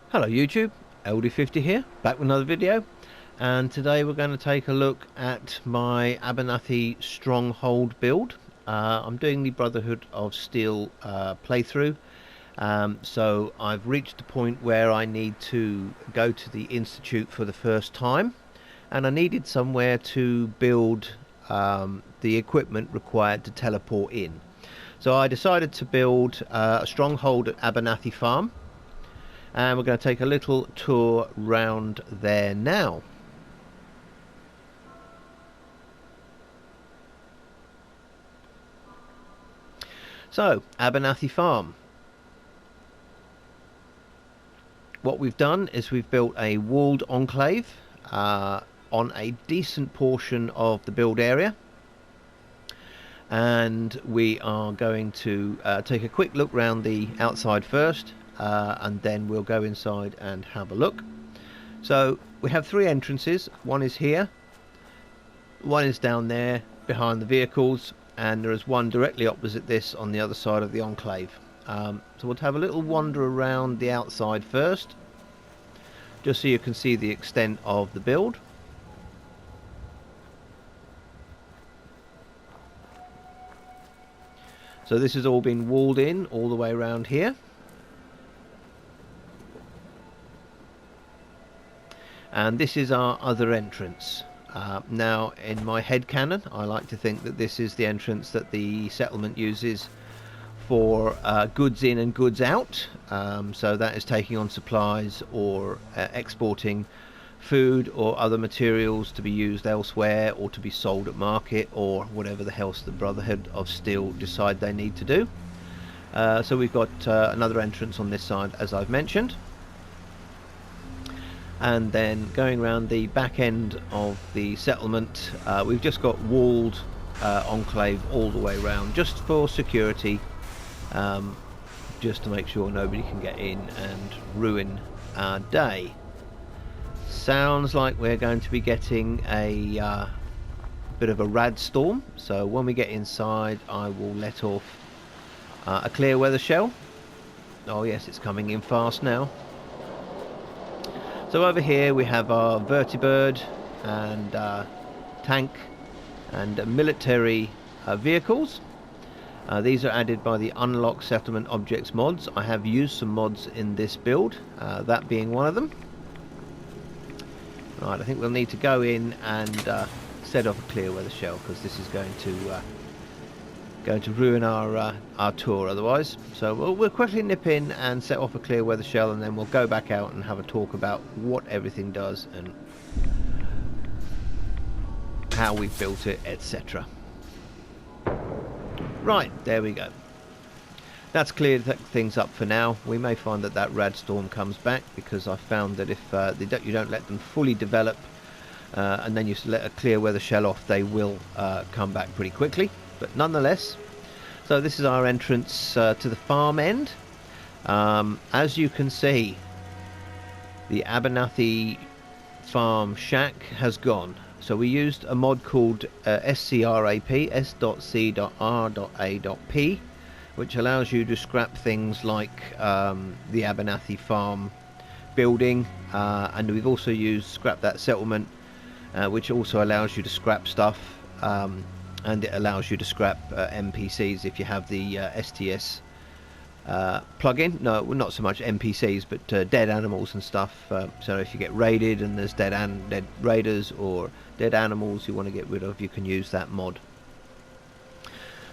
Hello YouTube, LD50 here, back with another video, and today we're going to take a look at my Abernathy Stronghold build. I'm doing the Brotherhood of Steel playthrough, so I've reached the point where I need to go to the Institute for the first time, and I needed somewhere to build the equipment required to teleport in. So I decided to build a stronghold at Abernathy Farm. And we're going to take a little tour round there now. So, Abernathy Farm. What we've done is we've built a walled enclave on a decent portion of the build area. And we are going to take a quick look round the outside first. And then we'll go inside and have a look. So we have three entrances. One is here, one is down there behind the vehicles, and there is one directly opposite this on the other side of the enclave. So we'll have a little wander around the outside first, just so you can see the extent of the build. So this has all been walled in all the way around here. And this is our other entrance. Now, in my headcanon, I like to think that this is the entrance that the settlement uses for goods in and goods out. So that is taking on supplies or exporting food or other materials to be used elsewhere or to be sold at market or whatever the hell the Brotherhood of Steel decide they need to do. So we've got another entrance on this side, as I've mentioned. And then going around the back end of the settlement, we've just got walled enclave all the way around, just for security, just to make sure nobody can get in and ruin our day. Sounds like we're going to be getting a bit of a rad storm, so when we get inside I will let off a clear weather shell. Oh yes, it's coming in fast now. So over here we have our vertibird and tank and military vehicles. These are added by the Unlock Settlement Objects mods. I have used some mods in this build, that being one of them. Right, I think we'll need to go in and set off a clear weather shell, because this is going to ruin our tour otherwise. So we'll quickly nip in and set off a clear weather shell, and then we'll go back out and have a talk about what everything does and how we built it, etc. Right, there we go. That's cleared things up for now. We may find that that rad storm comes back, because I found that if you don't let them fully develop and then you let a clear weather shell off, they will come back pretty quickly. But nonetheless, so this is our entrance to the farm end. As you can see, the Abernathy farm shack has gone. So we used a mod called S.C.R.A.P, S.C.R.A.P, which allows you to scrap things like the Abernathy farm building, and we've also used Scrap That Settlement, which also allows you to scrap stuff. And it allows you to scrap NPCs if you have the STS plugin. No, well, not so much NPCs, but dead animals and stuff. So if you get raided and there's dead raiders or dead animals you want to get rid of, you can use that mod.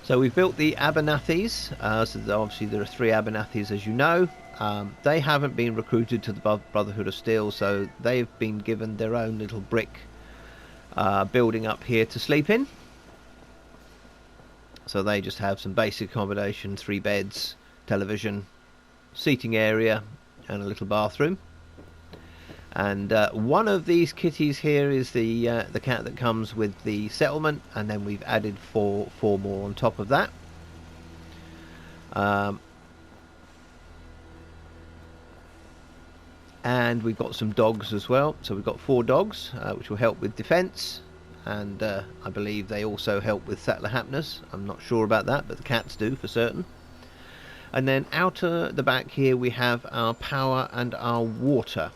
So we've built the Abernathys. So obviously there are three Abernathys, as you know. They haven't been recruited to the Brotherhood of Steel, so they've been given their own little brick building up here to sleep in. So they just have some basic accommodation, 3 beds, television, seating area, and a little bathroom. And one of these kitties here is the cat that comes with the settlement, and then we've added four more on top of that. And we've got some dogs as well. So we've got 4 dogs, which will help with defence. And I believe they also help with settler happiness. I'm not sure about that, but the cats do for certain. And then out the back here we have our power and our water.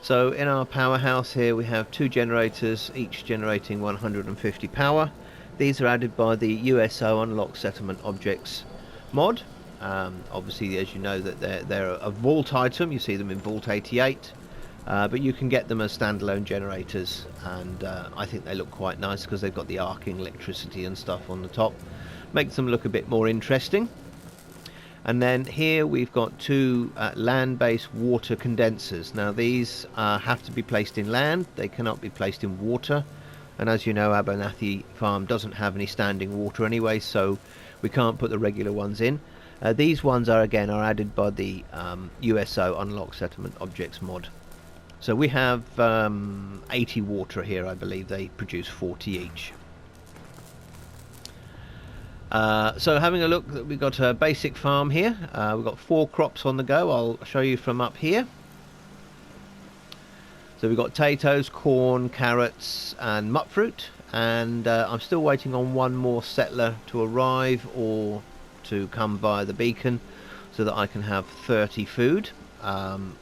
So in our powerhouse here we have 2 generators, each generating 150 power. These are added by the USO Unlock Settlement Objects mod. Obviously, as you know, that they're a vault item. You see them in Vault 88, but you can get them as standalone generators, and I think they look quite nice because they've got the arcing electricity and stuff on the top. Makes them look a bit more interesting. And then here we've got 2 land-based water condensers. Now these have to be placed in land, they cannot be placed in water. And as you know, Abernathy farm doesn't have any standing water anyway, so we can't put the regular ones in. These ones are added by the USO Unlock Settlement Objects mod. So we have 80 water here, I believe they produce 40 each. So having a look, we've got a basic farm here. We've got 4 crops on the go. I'll show you from up here. So we've got potatoes, corn, carrots and mut fruit, and I'm still waiting on one more settler to arrive or to come via the beacon so that I can have 30 food. I'm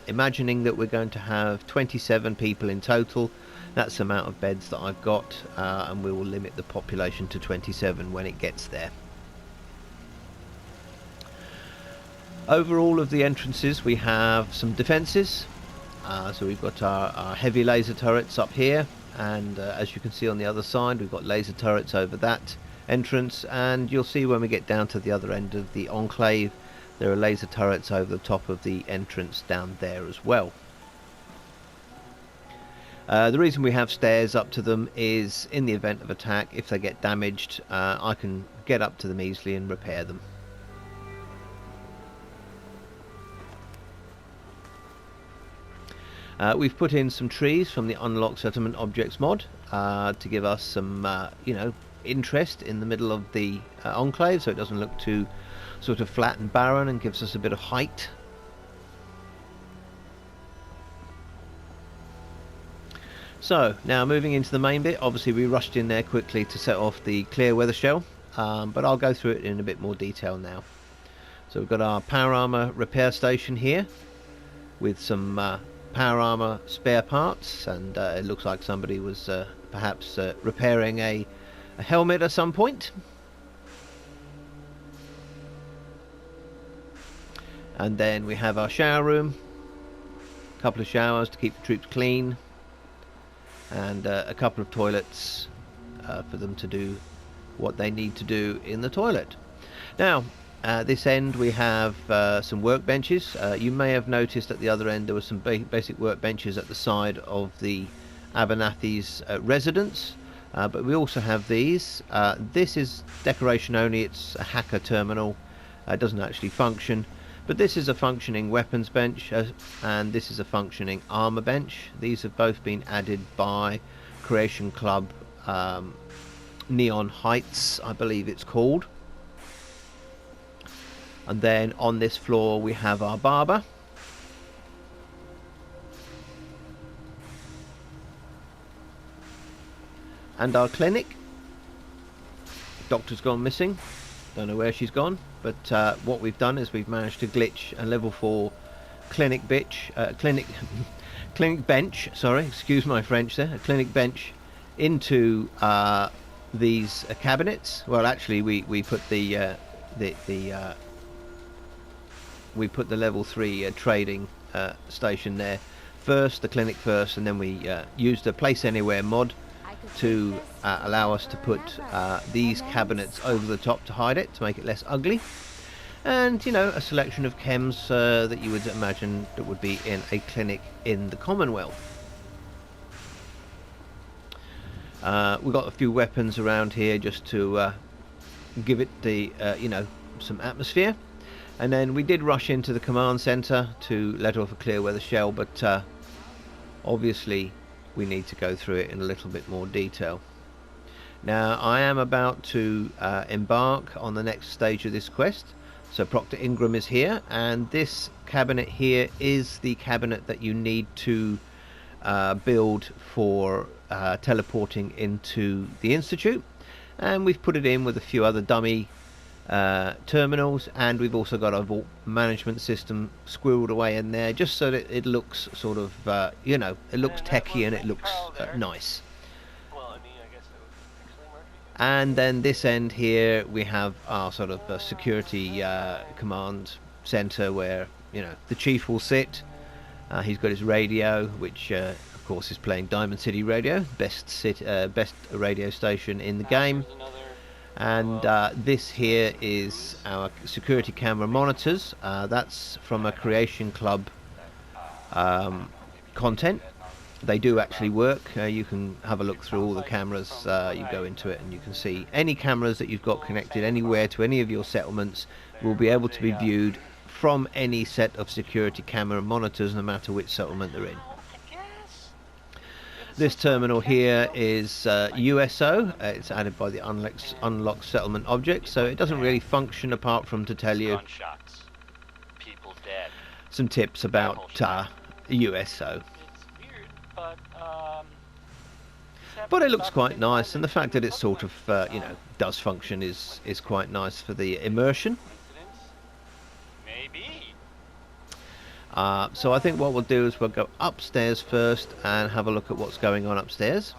imagining that we're going to have 27 people in total. That's the amount of beds that I've got, and we will limit the population to 27 when it gets there. Over all of the entrances we have some defences. So we've got our heavy laser turrets up here, and as you can see on the other side we've got laser turrets over that entrance, and you'll see when we get down to the other end of the enclave there are laser turrets over the top of the entrance down there as well. The reason we have stairs up to them is in the event of attack, if they get damaged, I can get up to them easily and repair them. We've put in some trees from the Unlock Settlement Objects mod to give us some, interest in the middle of the enclave, so it doesn't look too sort of flat and barren, and gives us a bit of height. So now moving into the main bit, obviously we rushed in there quickly to set off the clear weather shell, but I'll go through it in a bit more detail now. So we've got our power armor repair station here with some power armor spare parts, and it looks like somebody was perhaps repairing a helmet at some point. And then we have our shower room, a couple of showers to keep the troops clean, and a couple of toilets for them to do what they need to do in the toilet. Now at this end we have some workbenches. You may have noticed at the other end there were some basic workbenches at the side of the Abernathy's residence, but we also have these. This is decoration only, it's a hacker terminal, it doesn't actually function, but this is a functioning weapons bench, and this is a functioning armor bench. These have both been added by Creation Club Neon Heights, I believe it's called. And then on this floor we have our barber, and our clinic. Doctor's gone missing, don't know where she's gone, but what we've done is we've managed to glitch a level 4 clinic bench, sorry, excuse my French there, a clinic bench into these cabinets. Well, actually we put the we put the level 3 trading station there first, the clinic first, and then we used a place anywhere mod to allow us to put these cabinets over the top to hide it, to make it less ugly, and a selection of chems that you would imagine that would be in a clinic in the Commonwealth. We've got a few weapons around here just to give it the some atmosphere, and then we did rush into the command center to let off a clear weather shell, but obviously we need to go through it in a little bit more detail. Now I am about to embark on the next stage of this quest. So Proctor Ingram is here, and this cabinet here is the cabinet that you need to build for teleporting into the Institute, and we've put it in with a few other dummy terminals, and we've also got a vault management system squirreled away in there just so that it looks sort of you know, it looks techy and it looks nice. And then this end here we have our sort of security command center where, you know, the chief will sit. He's got his radio, which of course is playing Diamond City Radio, best radio station in the game. And this here is our security camera monitors. That's from a Creation Club content. They do actually work. You can have a look through all the cameras. You go into it and you can see any cameras that you've got connected anywhere to any of your settlements will be able to be viewed from any set of security camera monitors, no matter which settlement they're in. This terminal here is USO. It's added by the unlock settlement object, so it doesn't really function apart from to tell you some tips about USO. But it looks quite nice, and the fact that it sort of you know, does function is quite nice for the immersion. So I think what we'll do is we'll go upstairs first and have a look at what's going on upstairs.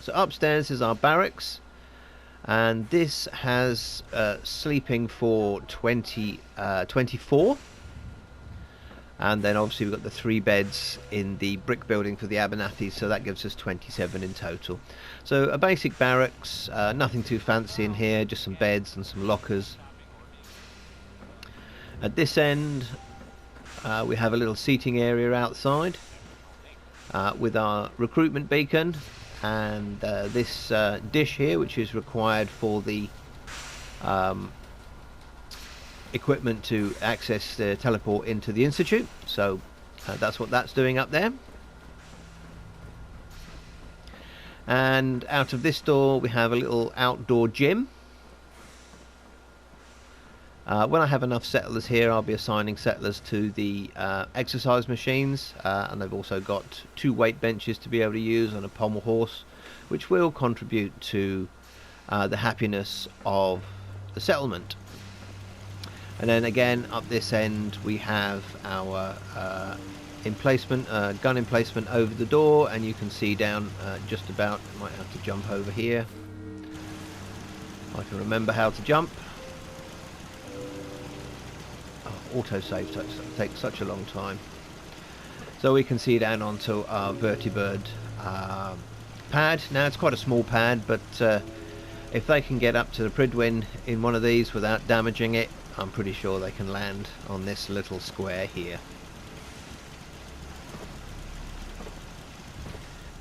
So upstairs is our barracks, and this has sleeping for 24, and then obviously we've got the 3 beds in the brick building for the Abernathy, so that gives us 27 in total. So a basic barracks, nothing too fancy in here, just some beds and some lockers. At this end we have a little seating area outside with our recruitment beacon, and this dish here, which is required for the equipment to access the teleport into the Institute. So that's what that's doing up there. And out of this door we have a little outdoor gym. When I have enough settlers here, I'll be assigning settlers to the exercise machines, and they've also got 2 weight benches to be able to use and a pommel horse, which will contribute to the happiness of the settlement. And then again up this end we have our gun emplacement over the door, and you can see down just about, I might have to jump over here, I can remember how to jump. Autosave takes such a long time. So we can see down onto our vertibird pad. Now it's quite a small pad, but if they can get up to the Pridwin in one of these without damaging it, I'm pretty sure they can land on this little square here.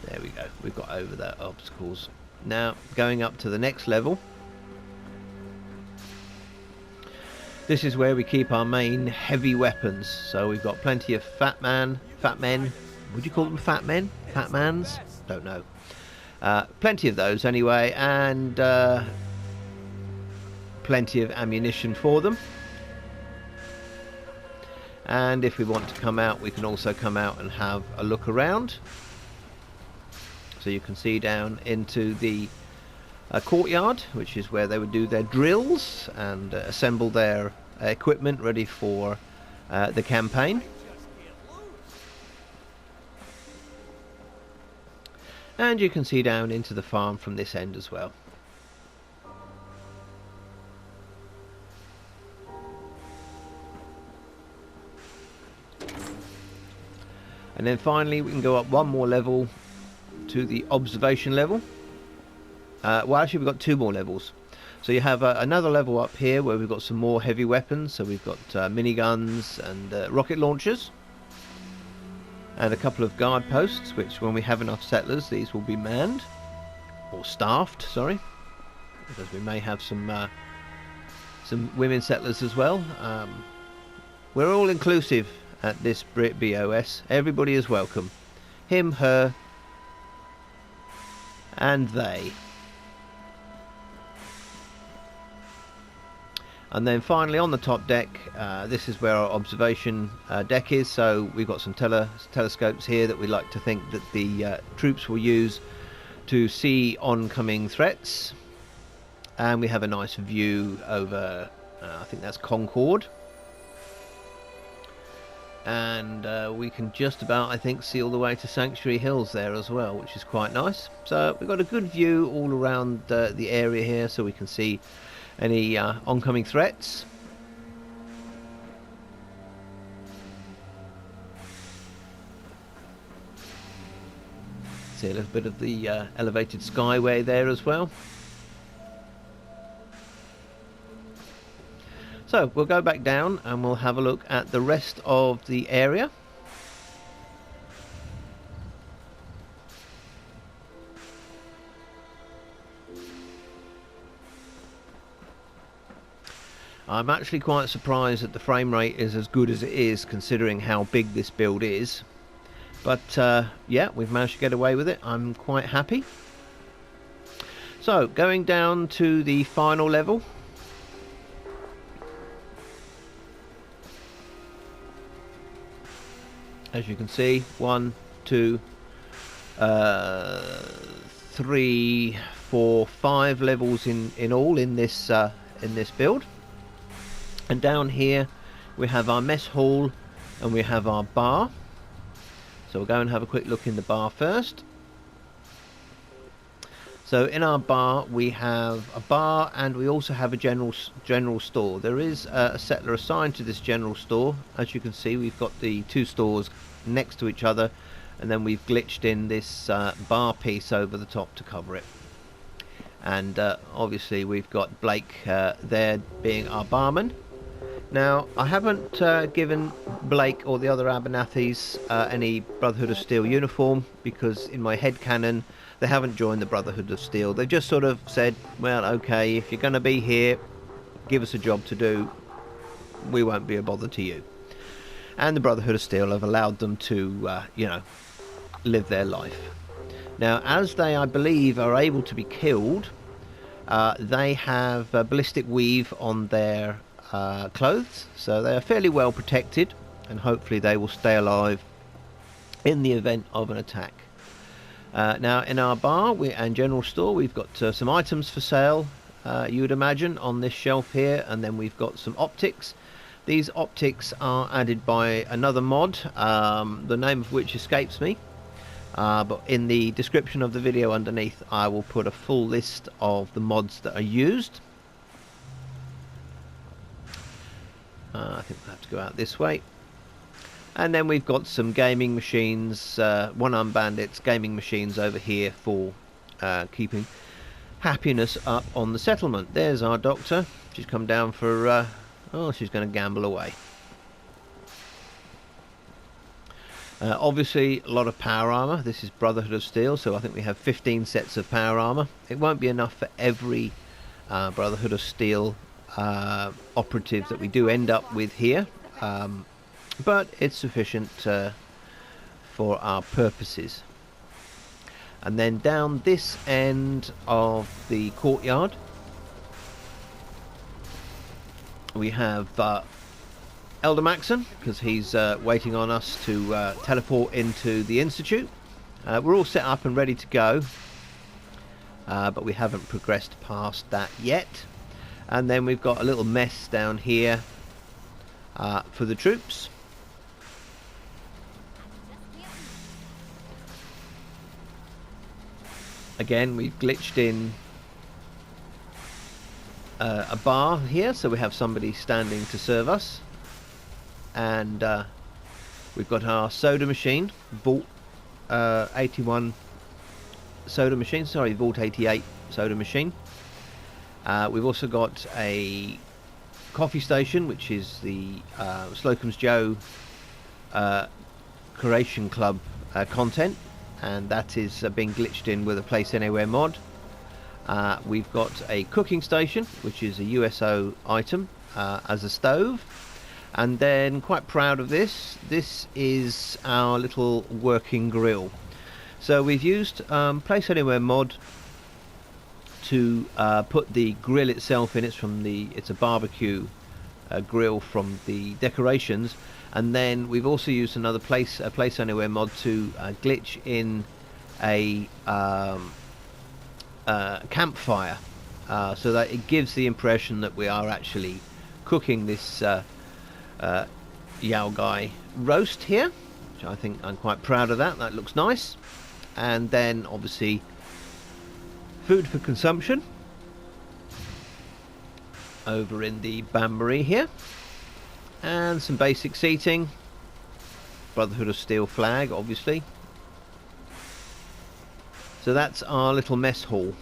There we go, we've got over that obstacles. Now going up to the next level, this is where we keep our main heavy weapons. So we've got plenty of fat men. Would you call them fat men? Fat mans? Don't know. Plenty of those anyway, and plenty of ammunition for them. And if we want to come out, we can also come out and have a look around. So you can see down into the courtyard, which is where they would do their drills and assemble their equipment ready for the campaign. And you can see down into the farm from this end as well. And then finally we can go up one more level to the observation level. Well, actually we've got 2 more levels. So you have another level up here where we've got some more heavy weapons. So we've got miniguns and rocket launchers, and a couple of guard posts, which when we have enough settlers, these will be manned, or staffed, sorry, because we may have some women settlers as well. We're all inclusive at this BOS. Everybody is welcome. Him, her, and they. And then finally on the top deck, this is where our observation deck is. So we've got some telescopes here that we like to think that the troops will use to see oncoming threats. And we have a nice view over, I think that's Concord. And we can just about, I think, see all the way to Sanctuary Hills there as well, which is quite nice. So we've got a good view all around the area here, so we can see any oncoming threats. See a little bit of the elevated skyway there as well. So we'll go back down and we'll have a look at the rest of the area. I'm actually quite surprised that the frame rate is as good as it is, considering how big this build is. But yeah, we've managed to get away with it. I'm quite happy. So going down to the final level. As you can see, 1, 2, 3, 4, 5 levels in all in this build. And down here we have our mess hall and we have our bar. So we'll go and have a quick look in the bar first. So in our bar we have a bar and we also have a general store. There is a settler assigned to this general store. As you can see, we've got the two stores next to each other, and then we've glitched in this bar piece over the top to cover it. And obviously we've got Blake there being our barman. Now, I haven't given Blake or the other Abernathys any Brotherhood of Steel uniform, because in my headcanon they haven't joined the Brotherhood of Steel. They've just sort of said, well, okay, if you're going to be here, give us a job to do. We won't be a bother to you. And the Brotherhood of Steel have allowed them to, you know, live their life. Now, as they, I believe, are able to be killed, they have ballistic weave on their clothes, so they are fairly well protected, and hopefully they will stay alive in the event of an attack. Now in our bar and general store we've got some items for sale, you would imagine, on this shelf here, and then we've got some optics. These optics are added by another mod, the name of which escapes me, but in the description of the video underneath I will put a full list of the mods that are used. I think we'll have to go out this way. And then we've got some gaming machines, one-armed bandits, gaming machines over here for keeping happiness up on the settlement. There's our doctor. She's come down for, oh, she's going to gamble away. Obviously, a lot of power armor. This is Brotherhood of Steel, so I think we have 15 sets of power armor. It won't be enough for every Brotherhood of Steel operative that we do end up with here, but it's sufficient for our purposes. And then down this end of the courtyard we have Elder Maxon, because he's waiting on us to teleport into the Institute. We're all set up and ready to go, but we haven't progressed past that yet. And then we've got a little mess down here for the troops. Again, we've glitched in a bar here, so we have somebody standing to serve us. And we've got our soda machine, Vault 81 soda machine, sorry, Vault 88 soda machine. We've also got a coffee station, which is the Slocum's Joe Creation Club content, and that is being glitched in with a Place Anywhere mod. We've got a cooking station, which is a USO item as a stove. And then, quite proud of this, this is our little working grill. So we've used Place Anywhere mod to put the grill itself in. It's a barbecue grill from the decorations, and then we've also used another place anywhere mod to glitch in a campfire, so that it gives the impression that we are actually cooking this Yao Gai roast here, which I think I'm quite proud of. That looks nice. And then obviously food for consumption over in the bain-marie here, and some basic seating, Brotherhood of Steel flag obviously. So that's our little mess hall.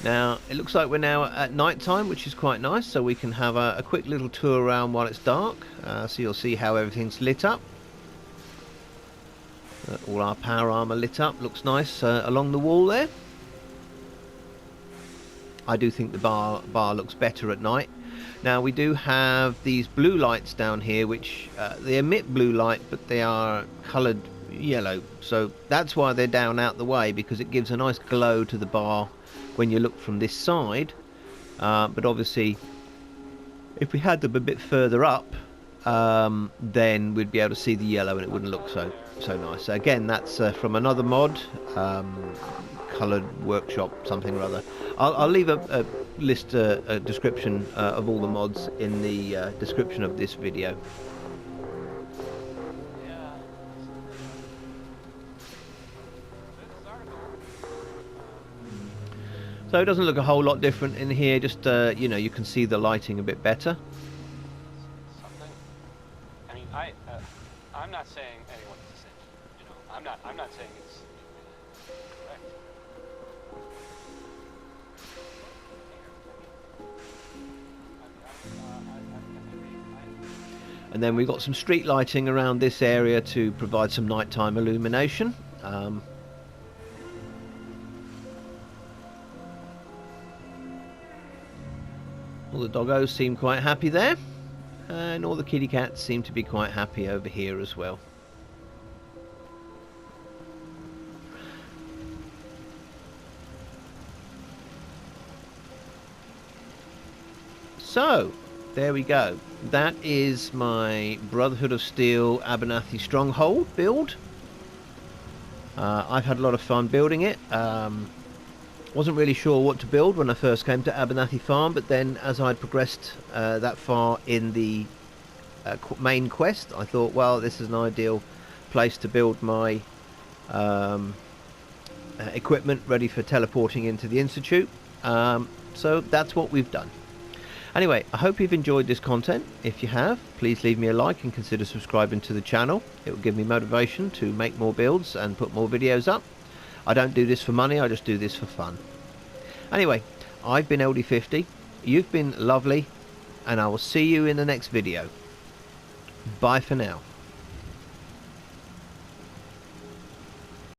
Now it looks like we're now at night time, which is quite nice, so we can have a quick little tour around while it's dark. So you'll see how everything's lit up. All our power armor lit up, looks nice along the wall there. I do think the bar looks better at night. Now we do have these blue lights down here, which they emit blue light, but they are coloured yellow, so that's why they're down out the way, because it gives a nice glow to the bar when you look from this side. But obviously if we had them a bit further up, then we'd be able to see the yellow and it wouldn't look so nice. So again, that's from another mod, Coloured Workshop something or other. I'll leave a list, a description of all the mods in the description of this video. So it doesn't look a whole lot different in here, just you know, you can see the lighting a bit better. I mean, I'm not saying anyone's decision. You know, I'm not saying it's correct. And then we've got some street lighting around this area to provide some nighttime illumination. All the doggos seem quite happy there, and all the kitty cats seem to be quite happy over here as well. So there we go. That is my Brotherhood of Steel Abernathy Stronghold build. I've had a lot of fun building it. Wasn't really sure what to build when I first came to Abernathy Farm, but then as I'd progressed that far in the main quest, I thought, well, this is an ideal place to build my equipment ready for teleporting into the Institute. So that's what we've done. Anyway, I hope you've enjoyed this content. If you have, please leave me a like and consider subscribing to the channel. It will give me motivation to make more builds and put more videos up. I don't do this for money, I just do this for fun. Anyway, I've been LD50, you've been lovely, and I will see you in the next video. Bye for now.